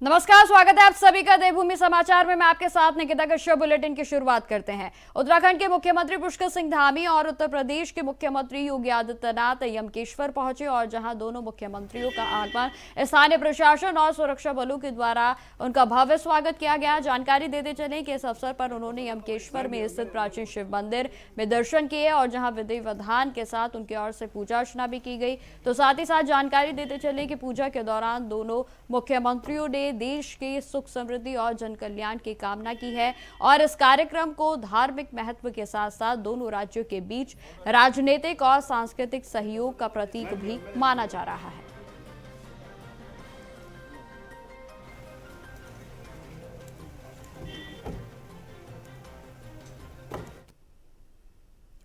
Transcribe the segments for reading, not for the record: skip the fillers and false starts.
नमस्कार, स्वागत है आप सभी का देवभूमि समाचार में। मैं आपके साथ निकिता कश्यप। बुलेटिन की शुरुआत करते हैं। उत्तराखंड के मुख्यमंत्री पुष्कर सिंह धामी और उत्तर प्रदेश के मुख्यमंत्री योगी आदित्यनाथ यमकेश्वर पहुंचे और जहां दोनों मुख्यमंत्रियों का आगमन स्थानीय प्रशासन और सुरक्षा बलों के द्वारा उनका भव्य स्वागत किया गया। जानकारी देते चले कि इस अवसर पर उन्होंने यमकेश्वर में स्थित प्राचीन शिव मंदिर में दर्शन किए और जहां विधि विधान के साथ उनकी ओर से पूजा अर्चना भी की गई। तो साथ ही साथ जानकारी देते चले कि पूजा के दौरान दोनों मुख्यमंत्रियों ने देश के सुख समृद्धि और जन कल्याण की कामना की है और इस कार्यक्रम को धार्मिक महत्व के साथ साथ दोनों राज्यों के बीच राजनीतिक और सांस्कृतिक सहयोग का प्रतीक भी माना जा रहा है।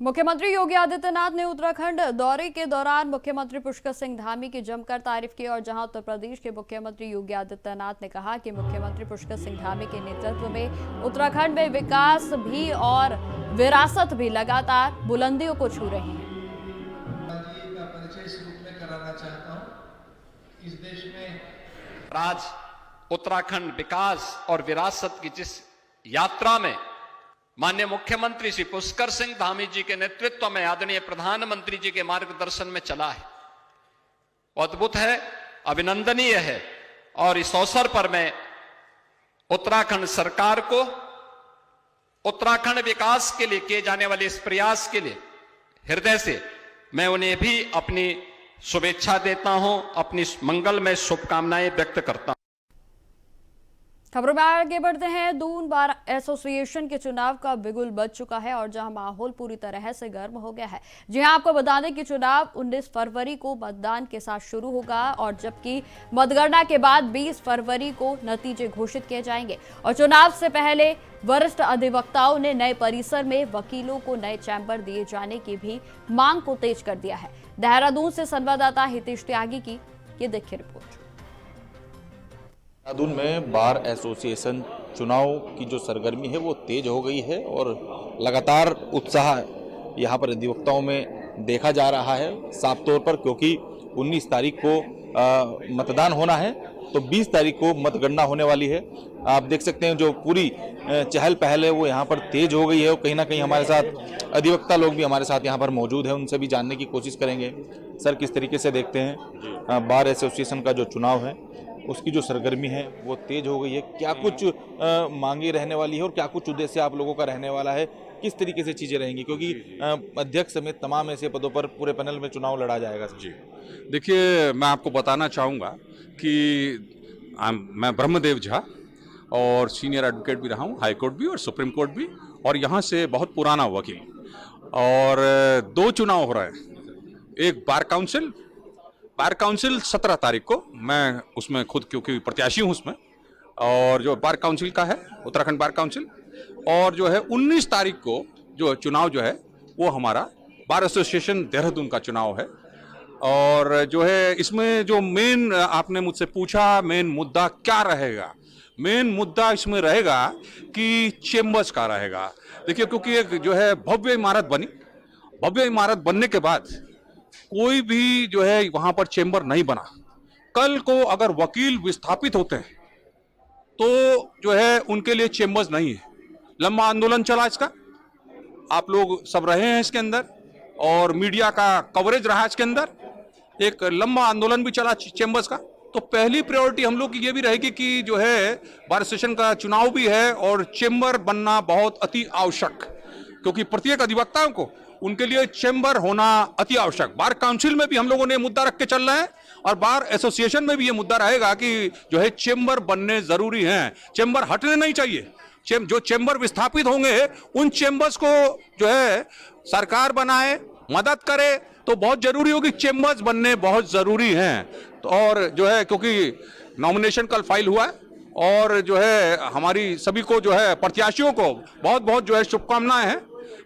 मुख्यमंत्री योगी आदित्यनाथ ने उत्तराखंड दौरे के दौरान मुख्यमंत्री पुष्कर सिंह धामी की जमकर तारीफ की और जहां उत्तर प्रदेश के मुख्यमंत्री योगी आदित्यनाथ ने कहा कि मुख्यमंत्री पुष्कर सिंह धामी के नेतृत्व में उत्तराखंड में विकास भी और विरासत भी लगातार बुलंदियों को छू रही है। इस देश में आज उत्तराखंड विकास और विरासत की जिस यात्रा में माननीय मुख्यमंत्री श्री पुष्कर सिंह धामी जी के नेतृत्व में आदरणीय प्रधानमंत्री जी के मार्गदर्शन में चला है, वो अद्भुत है, अभिनंदनीय है। और इस अवसर पर मैं उत्तराखंड सरकार को उत्तराखंड विकास के लिए किए जाने वाले इस प्रयास के लिए हृदय से मैं उन्हें भी अपनी शुभेच्छा देता हूं, अपनी मंगलमय शुभकामनाएं व्यक्त करता हूं। खबरों में आगे बढ़ते हैं। दून बार एसोसिएशन के चुनाव का बिगुल बज चुका है और जहां माहौल पूरी तरह से गर्म हो गया है। जी हां, आपको बता दें कि चुनाव 19 फरवरी को मतदान के साथ शुरू होगा और जबकि मतगणना के बाद 20 फरवरी को नतीजे घोषित किए जाएंगे। और चुनाव से पहले वरिष्ठ अधिवक्ताओं ने नए परिसर में वकीलों को नए चैम्बर दिए जाने की भी मांग को तेज कर दिया है। देहरादून से संवाददाता हितेश त्यागी की ये देखिए रिपोर्ट। देहरादून में बार एसोसिएशन चुनाव की जो सरगर्मी है वो तेज हो गई है और लगातार उत्साह यहाँ पर अधिवक्ताओं में देखा जा रहा है, साफ तौर पर, क्योंकि 19 तारीख को मतदान होना है तो 20 तारीख को मतगणना होने वाली है। आप देख सकते हैं जो पूरी चहल पहल है वो यहाँ पर तेज हो गई है और कहीं ना कहीं हमारे साथ अधिवक्ता लोग भी हमारे साथ यहाँ पर मौजूद हैं, उनसे भी जानने की कोशिश करेंगे। सर, किस तरीके से देखते हैं बार एसोसिएशन का जो चुनाव है उसकी जो सरगर्मी है वो तेज हो गई है? क्या कुछ मांगे रहने वाली है और क्या कुछ उद्देश्य आप लोगों का रहने वाला है? किस तरीके से चीज़ें रहेंगी, क्योंकि अध्यक्ष समेत तमाम ऐसे पदों पर पूरे पैनल में चुनाव लड़ा जाएगा? जी देखिए, मैं आपको बताना चाहूँगा कि मैं ब्रह्मदेव झा और सीनियर एडवोकेट भी रहा हूँ, हाई कोर्ट भी और सुप्रीम कोर्ट भी, और यहाँ से बहुत पुराना वकील। और 2 चुनाव हो रहे हैं। एक बार काउंसिल 17 तारीख को, मैं उसमें खुद क्योंकि प्रत्याशी हूँ उसमें, और जो बार काउंसिल का है उत्तराखंड बार काउंसिल, और जो है 19 तारीख को जो चुनाव जो है वो हमारा बार एसोसिएशन देहरादून का चुनाव है। और जो है इसमें जो मेन आपने मुझसे पूछा मेन मुद्दा क्या रहेगा, मेन मुद्दा इसमें रहेगा कि चेम्बर्स का रहेगा। देखिए, क्योंकि एक जो है भव्य इमारत बनी, भव्य इमारत बनने के बाद कोई भी जो है वहां पर चेंबर नहीं बना। कल को अगर वकील विस्थापित होते हैं तो जो है उनके लिए चेंबर्स नहीं है। लंबा आंदोलन चला इसका, आप लोग सब रहे हैं इसके अंदर, और मीडिया का कवरेज रहा इसके अंदर। एक लंबा आंदोलन भी चला चेंबर्स का। तो पहली प्रायोरिटी हम लोग की ये भी रहेगी कि जो है बार एसोसिएशन का चुनाव भी है और चेंबर बनना बहुत अति आवश्यक, क्योंकि प्रत्येक अधिवक्ताओं को उनके लिए चेंबर होना अति आवश्यक। बार काउंसिल में भी हम लोगों ने मुद्दा रख के चल रहे हैं और बार एसोसिएशन में भी ये मुद्दा रहेगा कि जो है चेंबर बनने जरूरी हैं, चेंबर हटने नहीं चाहिए। जो चेंबर विस्थापित होंगे उन चेंबर्स को जो है सरकार बनाए, मदद करे, तो बहुत जरूरी होगी, चेंबर्स बनने बहुत जरूरी हैं। तो और जो है क्योंकि नॉमिनेशन कल फाइल हुआ है और जो है हमारी सभी को जो है प्रत्याशियों को बहुत बहुत जो है शुभकामनाएं हैं।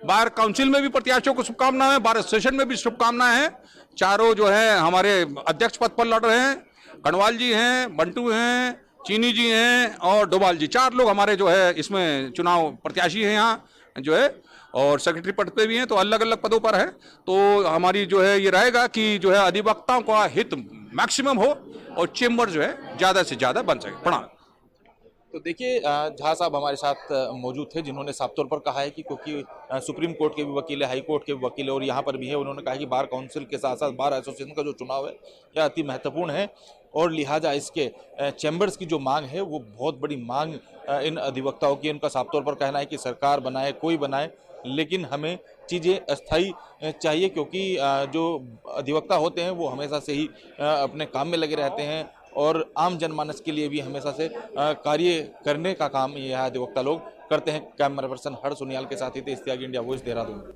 बार काउंसिल में भी प्रत्याशियों को शुभकामनाएं हैं, बार एसोसिएशन में भी शुभकामनाएं हैं। चारों जो है हमारे अध्यक्ष पद पर लड़ रहे हैं, कणवाल जी हैं, बंटू हैं, चीनी जी हैं और डोभाल जी, 4 लोग हमारे जो है इसमें चुनाव प्रत्याशी हैं यहाँ जो है, और सेक्रेटरी पद पे भी हैं, तो अलग अलग पदों पर है। तो हमारी जो है ये रहेगा कि जो है अधिवक्ताओं का हित मैक्सिमम हो और चेंबर जो है ज़्यादा से ज़्यादा बन सके। प्रणाम। तो देखिए झा साहब हमारे साथ मौजूद थे, जिन्होंने साफ तौर पर कहा है कि क्योंकि सुप्रीम कोर्ट के भी वकील है, हाई कोर्ट के भी वकील है और यहाँ पर भी है, उन्होंने कहा कि बार काउंसिल के साथ साथ बार एसोसिएशन का जो चुनाव है यह अति महत्वपूर्ण है और लिहाजा इसके चैम्बर्स की जो मांग है वो बहुत बड़ी मांग इन अधिवक्ताओं की। उनका साफ तौर पर कहना है कि सरकार बनाए कोई बनाए, लेकिन हमें चीज़ें अस्थायी चाहिए, क्योंकि जो अधिवक्ता होते हैं वो हमेशा से ही अपने काम में लगे रहते हैं और आम जनमानस के लिए भी हमेशा से कार्य करने का काम ये अधिवक्ता लोग करते हैं। कैमरा पर्सन हर्ष सुनियाल के साथ ही थे, इस्तियाग इंडिया वॉइस, देहरादून।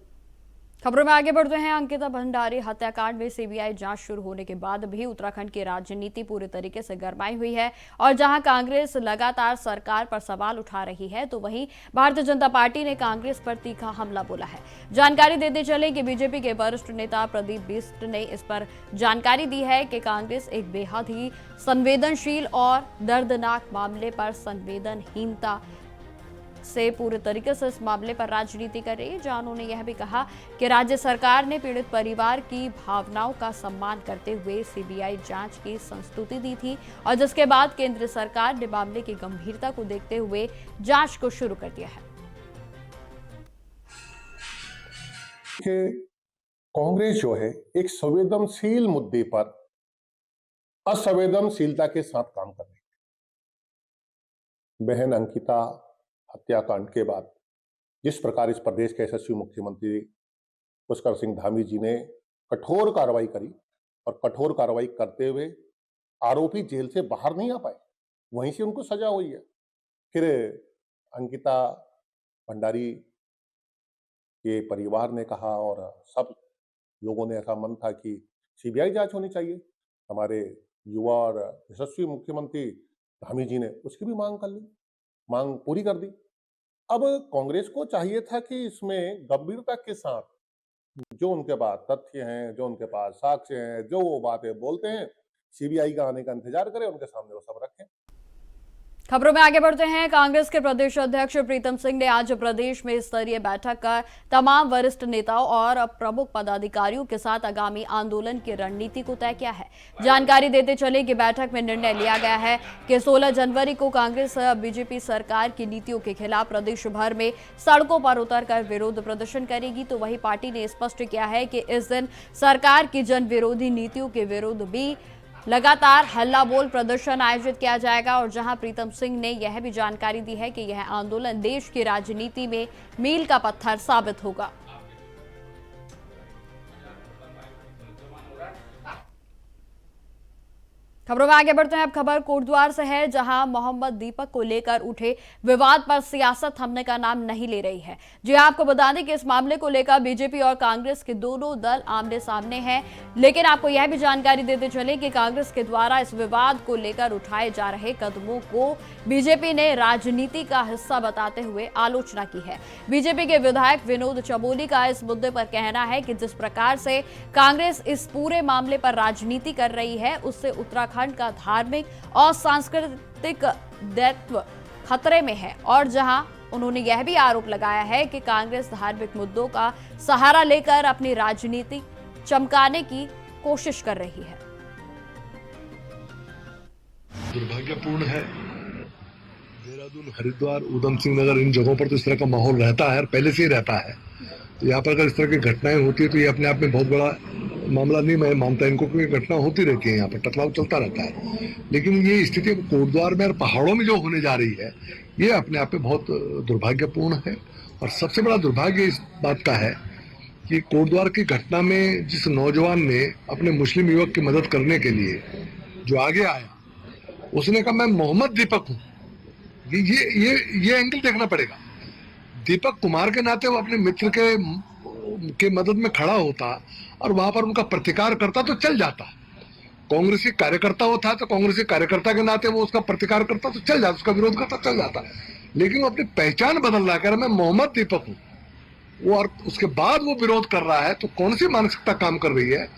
खबरों में आगे बढ़ते हैं। अंकिता भंडारी हत्याकांड में सीबीआई जांच शुरू होने के बाद भी उत्तराखंड की राजनीति पूरी तरीके से गरमाई हुई है और जहां कांग्रेस लगातार सरकार पर सवाल उठा रही है, तो वहीं भारतीय जनता पार्टी ने कांग्रेस पर तीखा हमला बोला है। जानकारी देते चले कि बीजेपी के वरिष्ठ नेता प्रदीप बिष्ट ने इस पर जानकारी दी है कि कांग्रेस एक बेहद ही संवेदनशील और दर्दनाक मामले पर संवेदनहीनता से पूरे तरीके से इस मामले पर राजनीति कर रही है, जहां उन्होंने यह भी कहा कि राज्य सरकार ने पीड़ित परिवार की भावनाओं का सम्मान करते हुए सीबीआई जांच की संस्तुति दी थी और जिसके बाद केंद्र सरकार ने मामले की गंभीरता को देखते हुए जांच को शुरू कर दिया है। कांग्रेस जो है एक संवेदनशील मुद्दे पर असंवेदनशीलता के साथ काम कर रही है। बहन अंकिता हत्याकांड के बाद जिस प्रकार इस प्रदेश के यशस्वी मुख्यमंत्री पुष्कर सिंह धामी जी ने कठोर कार्रवाई करी और कठोर कार्रवाई करते हुए आरोपी जेल से बाहर नहीं आ पाए, वहीं से उनको सजा हुई है। फिर अंकिता भंडारी के परिवार ने कहा और सब लोगों ने ऐसा मन था कि सीबीआई जांच होनी चाहिए। हमारे युवा और यशस्वी मुख्यमंत्री धामी जी ने उसकी भी मांग कर ली, मांग पूरी कर दी। अब कांग्रेस को चाहिए था कि इसमें गंभीरता के साथ जो उनके पास तथ्य हैं, जो उनके पास साक्ष्य हैं, जो वो बातें बोलते हैं, सीबीआई का आने का इंतजार करें, उनके सामने वो सब रखें। खबरों में आगे बढ़ते हैं। कांग्रेस के प्रदेश अध्यक्ष प्रीतम सिंह ने आज प्रदेश में स्तरीय बैठक कर तमाम वरिष्ठ नेताओं और प्रमुख पदाधिकारियों के साथ आगामी आंदोलन की रणनीति को तय किया है। जानकारी देते चले कि बैठक में निर्णय लिया गया है कि 16 जनवरी को कांग्रेस बीजेपी सरकार की नीतियों के खिलाफ प्रदेश भर में सड़कों पर उतरकर विरोध प्रदर्शन करेगी। तो वहीं पार्टी ने स्पष्ट किया है कि इस दिन सरकार की जन विरोधी नीतियों के विरुद्ध भी लगातार हल्ला बोल प्रदर्शन आयोजित किया जाएगा और जहां प्रीतम सिंह ने यह भी जानकारी दी है कि यह आंदोलन देश की राजनीति में मील का पत्थर साबित होगा। खबरों में आगे बढ़ते हैं। अब खबर कोटद्वार से है, जहां मोहम्मद दीपक को लेकर उठे विवाद पर सियासत थमने का नाम नहीं ले रही है। जी आपको बता दें कि इस मामले को लेकर बीजेपी और कांग्रेस के दोनों दल आमने सामने हैं, लेकिन आपको यह भी जानकारी देते चले कि कांग्रेस के द्वारा इस विवाद को लेकर उठाए जा रहे कदमों को बीजेपी ने राजनीति का हिस्सा बताते हुए आलोचना की है। बीजेपी के विधायक विनोद चमोली का इस मुद्दे पर कहना है कि जिस प्रकार से कांग्रेस इस पूरे मामले पर राजनीति कर रही है, उससे उत्तराखंड का धार्मिक और सांस्कृतिक दायित्व खतरे में है और जहां उन्होंने यह भी आरोप लगाया है कि कांग्रेस धार्मिक मुद्दों का सहारा लेकर अपनी राजनीति चमकाने की कोशिश कर रही है। दुर्भाग्यपूर्ण है। देहरादून, हरिद्वार, उधम सिंह नगर, इन जगहों पर तो इस तरह का माहौल रहता है और पहले से ही रहता है। तो यहाँ पर अगर इस तरह की घटनाएं होती है तो ये अपने आप में बहुत बड़ा मामला नहीं मैं मानता इनको, क्योंकि घटना होती रहती है, यहाँ पर टकराव चलता रहता है। लेकिन ये स्थिति कोटद्वार में और पहाड़ों में जो होने जा रही है, ये अपने आप में बहुत दुर्भाग्यपूर्ण है। और सबसे बड़ा दुर्भाग्य इस बात का है कि कोटद्वार की घटना में जिस नौजवान ने अपने मुस्लिम युवक की मदद करने के लिए जो आगे आया, उसने कहा मैं मोहम्मद दीपक हूँ। ये एंगल देखना पड़ेगा। दीपक कुमार के नाते वो अपने मित्र के मदद में खड़ा होता और वहां पर उनका प्रतिकार करता तो चल जाता। कांग्रेसी कार्यकर्ता होता तो कांग्रेसी कार्यकर्ता के नाते वो उसका प्रतिकार करता तो चल जाता, उसका विरोध करता चल जाता। लेकिन वो अपनी पहचान बदल रहा है, मैं मोहम्मद दीपक हूँ, वो और उसके बाद वो विरोध कर रहा है, तो कौन सी मानसिकता काम कर रही है?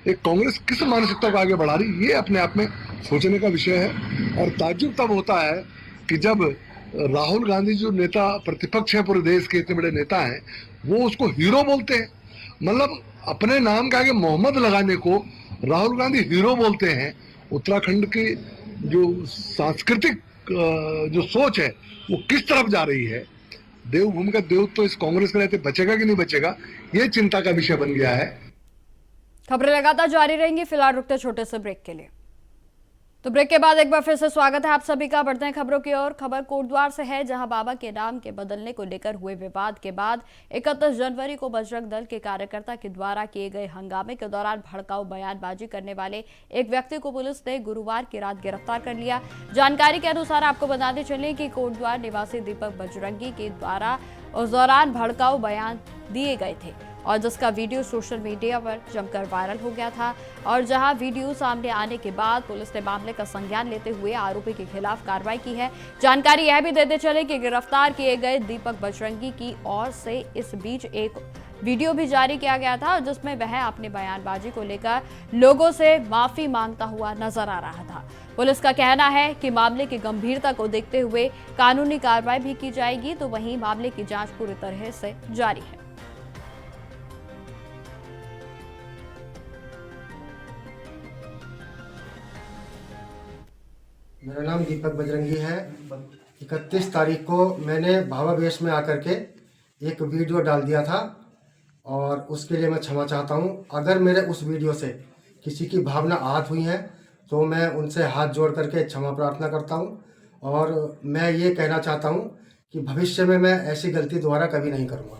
एक कांग्रेस किस मानसिकता को आगे बढ़ा रही, ये अपने आप में सोचने का विषय है। और ताज्जुब तब होता है कि जब राहुल गांधी जो नेता प्रतिपक्ष है पूरे देश के, इतने बड़े नेता हैं, वो उसको हीरो बोलते हैं। मतलब अपने नाम के आगे मोहम्मद लगाने को राहुल गांधी हीरो बोलते हैं। उत्तराखंड की जो सांस्कृतिक जो सोच है वो किस तरफ जा रही है, देवभूमि का देव तो इस कांग्रेस के रहते बचेगा कि नहीं बचेगा, ये चिंता का विषय बन गया है। खबरें लगातार जारी रहेंगी, फिलहाल रुकते छोटे से ब्रेक के लिए। तो ब्रेक के बाद एक बार फिर से स्वागत है आप सभी का। बढ़ते हैं खबरों की ओर। खबर कोटद्वार से है, जहां बाबा के नाम के बदलने को लेकर हुए विवाद के बाद 31 जनवरी को बजरंग दल के कार्यकर्ता के द्वारा किए गए हंगामे के दौरान भड़काऊ बयानबाजी करने वाले एक व्यक्ति को पुलिस ने गुरुवार की रात गिरफ्तार कर लिया। जानकारी के अनुसार आपको बताते चले कि कोटद्वार निवासी दीपक बजरंगी के द्वारा उस दौरान भड़काऊ बयान दिए गए थे और जिसका वीडियो सोशल मीडिया पर जमकर वायरल हो गया था। और जहां वीडियो सामने आने के बाद पुलिस ने मामले का संज्ञान लेते हुए आरोपी के खिलाफ कार्रवाई की है। जानकारी यह भी देते चले कि गिरफ्तार किए गए दीपक बजरंगी की ओर से इस बीच एक वीडियो भी जारी किया गया था जिसमें वह अपनी बयानबाजी को लेकर लोगों से माफी मांगता हुआ नजर आ रहा था। पुलिस का कहना है कि मामले की गंभीरता को देखते हुए कानूनी कार्रवाई भी की जाएगी, तो वहीं मामले की जांच पूरी तरह से जारी है। मेरा नाम दीपक बजरंगी है। 31 तारीख को मैंने भावावेश में आकर के एक वीडियो डाल दिया था और उसके लिए मैं क्षमा चाहता हूं। अगर मेरे उस वीडियो से किसी की भावना आहत हुई है तो मैं उनसे हाथ जोड़ करके क्षमा प्रार्थना करता हूं और मैं ये कहना चाहता हूं कि भविष्य में मैं ऐसी गलती दोबारा कभी नहीं करूँगा।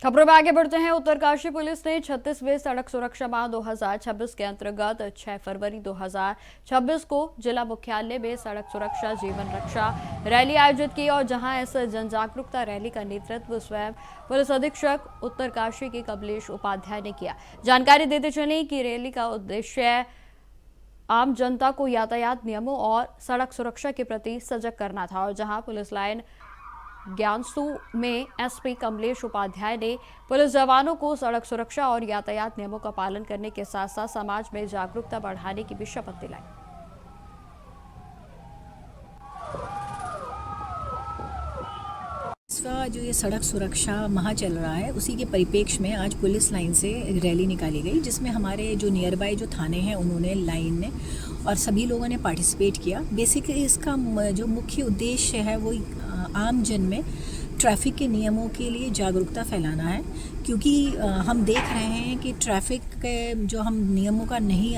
खबरों में आगे बढ़ते हैं। उत्तरकाशी पुलिस ने 36वें सड़क सुरक्षा माह 2026 के अंतर्गत 6 फरवरी 2026 को जिला मुख्यालय में सड़क सुरक्षा जीवन रक्षा रैली आयोजित की और जहां इस जन जागरूकता रैली का नेतृत्व स्वयं पुलिस अधीक्षक उत्तरकाशी के कमलेश उपाध्याय ने किया। जानकारी देते चले कि रैली का उद्देश्य आम जनता को यातायात नियमों और सड़क सुरक्षा के प्रति सजग करना था। और जहां पुलिस लाइन ज्ञानसू में एसपी कमलेश उपाध्याय ने पुलिस जवानों को सड़क सुरक्षा और यातायात नियमों का पालन करने के साथ साथ समाज में जागरूकता बढ़ाने की भी शपथ दिलाई। इसका जो ये सड़क सुरक्षा माह चल रहा है उसी के परिप्रेक्ष्य में आज पुलिस लाइन से रैली निकाली गई, जिसमें हमारे जो नियर बाय जो थाने हैं उन्होंने लाइन ने और सभी लोगों ने पार्टिसिपेट किया। बेसिकली इसका जो मुख्य उद्देश्य है वो आम जन में ट्रैफिक के नियमों के लिए जागरूकता फैलाना है, क्योंकि हम देख रहे हैं कि ट्रैफिक के जो हम नियमों का नहीं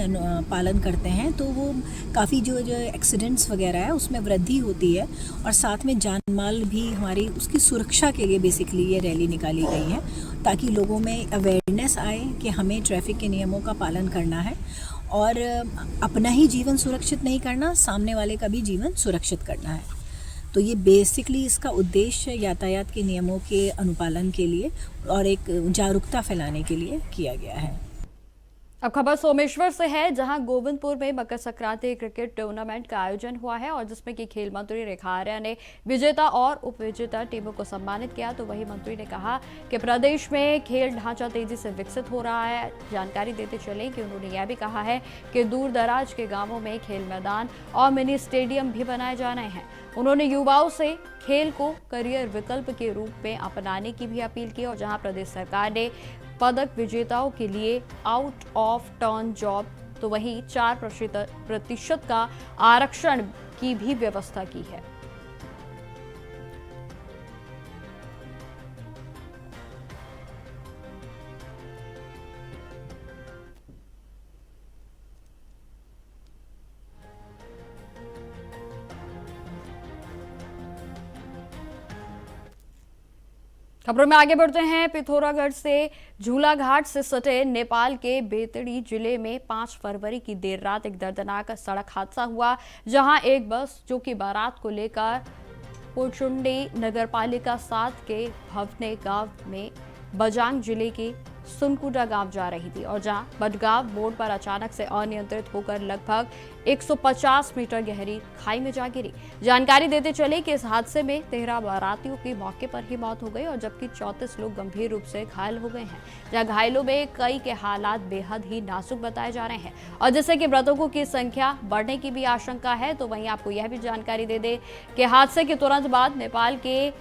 पालन करते हैं तो वो काफ़ी जो एक्सीडेंट्स वगैरह है उसमें वृद्धि होती है और साथ में जान माल भी हमारी उसकी सुरक्षा के लिए बेसिकली ये रैली निकाली गई है, ताकि लोगों में अवेयरनेस आए कि हमें ट्रैफिक के नियमों का पालन करना है और अपना ही जीवन सुरक्षित नहीं करना, सामने वाले का भी जीवन सुरक्षित करना है। तो ये बेसिकली इसका उद्देश्य यातायात के नियमों के अनुपालन के लिए और एक जागरूकता फैलाने के लिए किया गया है। अब खबर सोमेश्वर से है, जहां गोविंदपुर में मकर संक्रांति क्रिकेट टूर्नामेंट का आयोजन हुआ है और जिसमें कि खेल मंत्री रेखा आर्या ने विजेता और उपविजेता टीमों को सम्मानित किया। तो वही मंत्री ने कहा कि प्रदेश में खेल ढांचा तेजी से विकसित हो रहा है। जानकारी देते चले कि उन्होंने यह भी कहा है कि दूर दराज के गांवों में खेल मैदान और मिनी स्टेडियम भी बनाए जाने हैं। उन्होंने युवाओं से खेल को करियर विकल्प के रूप में अपनाने की भी अपील की और जहां प्रदेश सरकार ने पदक विजेताओं के लिए आउट ऑफ टर्न जॉब तो वहीं 4% का आरक्षण की भी व्यवस्था की है। खबरों में आगे बढ़ते हैं। पिथौरागढ़ से झूला घाट से सटे नेपाल के बेतड़ी जिले में 5 फरवरी की देर रात एक दर्दनाक सड़क हादसा हुआ, जहां एक बस जो कि बारात को लेकर पोचुंडी नगरपालिका 7 के भवने गांव में बजांग जिले के सुनकुडा गांव जा रही थी और जहां बडगांव मोड़ पर अचानक से अनियंत्रित होकर लगभग 150 मीटर गहरी खाई में जा गिरी। जानकारी देते चले कि इस हादसे में 13 बारातियों की मौके पर ही मौत हो गई और जबकि 34 लोग गंभीर रूप से घायल हो गए हैं, जहां घायलों में कई के हालात बेहद ही नाजुक बताए जा रहे हैं और जिससे कि मृतकों की संख्या बढ़ने की भी आशंका है। तो वहीं आपको यह भी जानकारी दे दें कि हादसे के तुरंत बाद नेपाल के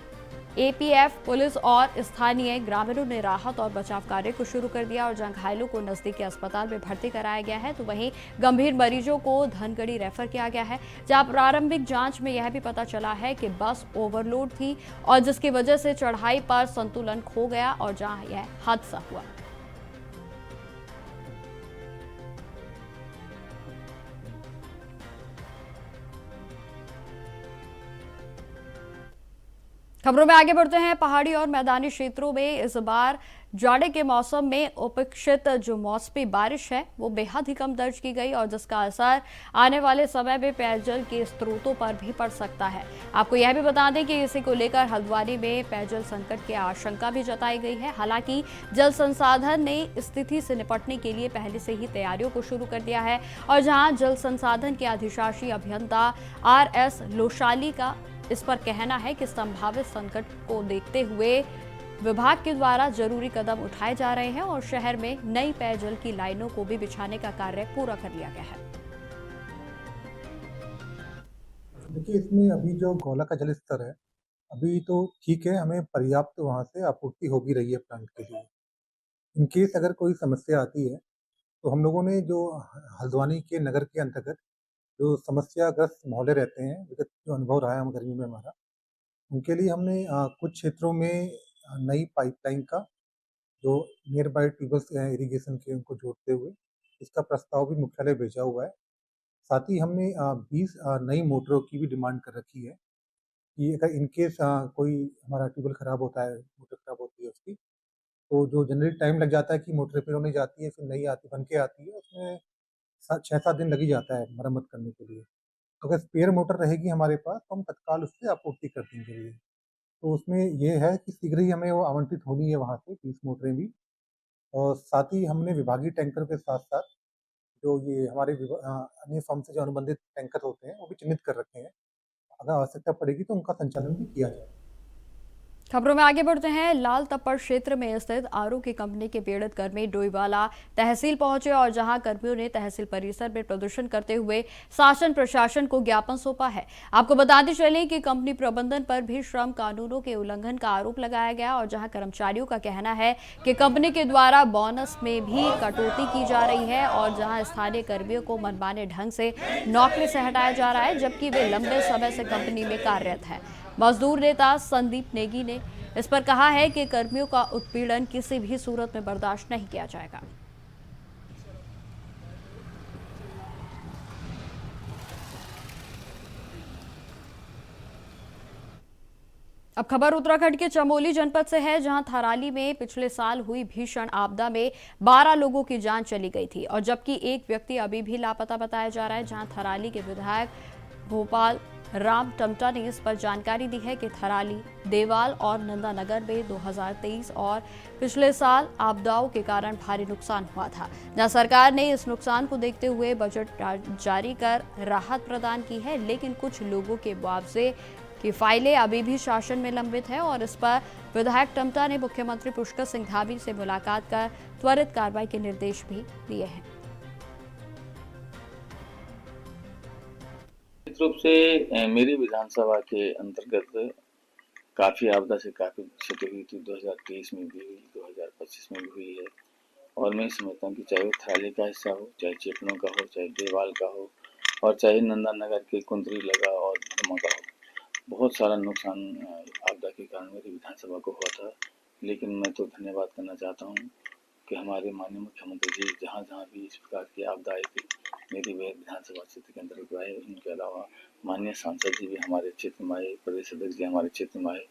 एपीएफ, पुलिस और स्थानीय ग्रामीणों ने राहत और बचाव कार्य को शुरू कर दिया और जहां घायलों को नजदीकी अस्पताल में भर्ती कराया गया है तो वहीं गंभीर मरीजों को धनगढ़ी रेफर किया गया है, जहां प्रारंभिक जांच में यह भी पता चला है कि बस ओवरलोड थी और जिसकी वजह से चढ़ाई पर संतुलन खो गया और जहां यह हादसा हुआ। खबरों में आगे बढ़ते हैं। पहाड़ी और मैदानी क्षेत्रों में इस बार जाड़े के मौसम में उपेक्षित जो मौसमी बारिश है वो बेहद ही कम दर्ज की गई और जिसका असर आने वाले समय में पेयजल के स्रोतों पर भी पड़ सकता है। आपको यह भी बता दें कि इसी को लेकर हल्द्वानी में पेयजल संकट की आशंका भी जताई गई है। हालांकि जल संसाधन ने स्थिति से निपटने के लिए पहले से ही तैयारियों को शुरू कर दिया है और जहां जल संसाधन के अधिशासी अभियंता RS लोशाली का इस पर कहना है कि संभावित संकट को देखते हुए विभाग के द्वारा जरूरी कदम उठाए जा रहे हैं और शहर में नई पेयजल की लाइनों को भी बिछाने का कार्य पूरा कर लिया गया है। देखिए, इसमें अभी जो गौला का जल स्तर है अभी तो ठीक है, हमें पर्याप्त वहाँ से आपूर्ति हो भी रही है प्लांट के लिए। इन केस अगर कोई समस्या आती है तो हम लोगों ने जो हल्द्वानी के नगर के अंतर्गत जो समस्याग्रस्त मोहल्ले रहते हैं, विगत जो अनुभव रहा है हम गर्मी में हमारा, उनके लिए हमने कुछ क्षेत्रों में नई पाइपलाइन का जो नियर बाय ट्यूबवेल्स इरिगेशन के उनको जोड़ते हुए इसका प्रस्ताव भी मुख्यालय भेजा हुआ है। साथ ही हमने 20 नई मोटरों की भी डिमांड कर रखी है कि अगर इनकेस कोई हमारा ट्यूबवेल खराब होता है, मोटर खराब होती है उसकी, तो जो जनरली टाइम लग जाता है कि मोटर रिपेयर होने जाती है फिर नई आती बन के आती है, उसमें 6-7 दिन लग ही जाता है मरम्मत करने के लिए। तो अगर स्पेयर मोटर रहेगी हमारे पास तो हम तत्काल उससे आपूर्ति कर देंगे। तो उसमें ये है कि शीघ्र ही हमें वो आवंटित होनी है वहाँ से 20 मोटरें भी। और साथ ही हमने विभागीय टैंकर के साथ-साथ जो ये हमारे अन्य फर्म से जो अनुबंधित टैंकर होते हैं वो भी चिन्हित कर रखे हैं। अगर आवश्यकता पड़ेगी तो उनका संचालन भी किया जाए। खबरों में आगे बढ़ते हैं। लाल तप्पड़ क्षेत्र में स्थित आरओ की कंपनी के पीड़ित कर्मी डोईवाला तहसील पहुंचे और जहां कर्मियों ने तहसील परिसर में प्रदर्शन करते हुए शासन प्रशासन को ज्ञापन सौंपा है। आपको बताते चलें कि कंपनी प्रबंधन पर भी श्रम कानूनों के उल्लंघन का आरोप लगाया गया और जहां कर्मचारियों का कहना है कि कंपनी के द्वारा बोनस में भी कटौती की जा रही है और जहां स्थानीय कर्मियों को मनमाने ढंग से नौकरी से हटाया जा रहा है जबकि वे लंबे समय से कंपनी में कार्यरत है। मजदूर नेता संदीप नेगी ने इस पर कहा है कि कर्मियों का उत्पीड़न किसी भी सूरत में बर्दाश्त नहीं किया जाएगा। अब खबर उत्तराखंड के चमोली जनपद से है जहां थराली में पिछले साल हुई भीषण आपदा में 12 लोगों की जान चली गई थी और जबकि एक व्यक्ति अभी भी लापता बताया जा रहा है। जहां थराली के विधायक भोपाल राम टमटा ने इस पर जानकारी दी है कि थराली, देवाल और नंदानगर में 2023 और पिछले साल आपदाओं के कारण भारी नुकसान हुआ था, जहां सरकार ने इस नुकसान को देखते हुए बजट जारी कर राहत प्रदान की है, लेकिन कुछ लोगों के मुआवजे की फाइलें अभी भी शासन में लंबित है और इस पर विधायक टमटा ने मुख्यमंत्री पुष्कर सिंह धामी से मुलाकात कर त्वरित कार्रवाई के निर्देश भी दिए हैं। निश्चित रूप से मेरी विधानसभा के अंतर्गत काफ़ी आपदा से काफ़ी क्षति हुई थी। 2023 में भी हुई, 2025 में भी हुई है और मैं समझता हूँ कि चाहे वो थराली का हिस्सा हो, चाहे चेपनों का हो, चाहे देवाल का हो और चाहे नंदानगर के कुंदरी लगा और धर्मा का हो, बहुत सारा नुकसान आपदा के कारण मेरी विधानसभा को हुआ था। लेकिन मैं तो धन्यवाद करना चाहता हूँ कि हमारे माननीय मुख्यमंत्री जी जहाँ जहाँ भी इस प्रकार की आपदा आई थी मेरी विधानसभा क्षेत्र के अंतर्गत आए। उनके अलावा माननीय सांसद जी भी हमारे क्षेत्र में आए, प्रदेश अध्यक्ष जी हमारे क्षेत्र में आए।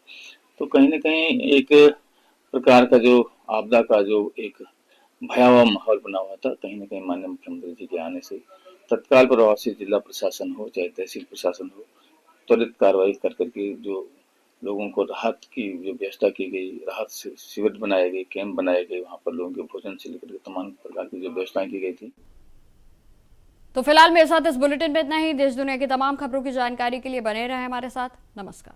तो कहीं न कहीं एक प्रकार का जो आपदा का जो एक भयावह माहौल बना हुआ था, कहीं न कहीं माननीय मुख्यमंत्री जी के आने से तत्काल प्रभाव से जिला प्रशासन हो चाहे तहसील प्रशासन हो, त्वरित कार्रवाई कर करके जो लोगों को राहत की जो व्यवस्था की गई, राहत शिविर बनाए गए, कैंप बनाए गए, वहाँ पर लोगों के भोजन से लेकर तमाम प्रकार की जो व्यवस्थाएं की गई थी। तो फिलहाल मेरे साथ इस बुलेटिन में इतना ही। देश दुनिया की तमाम खबरों की जानकारी के लिए बने रहे हमारे साथ। नमस्कार।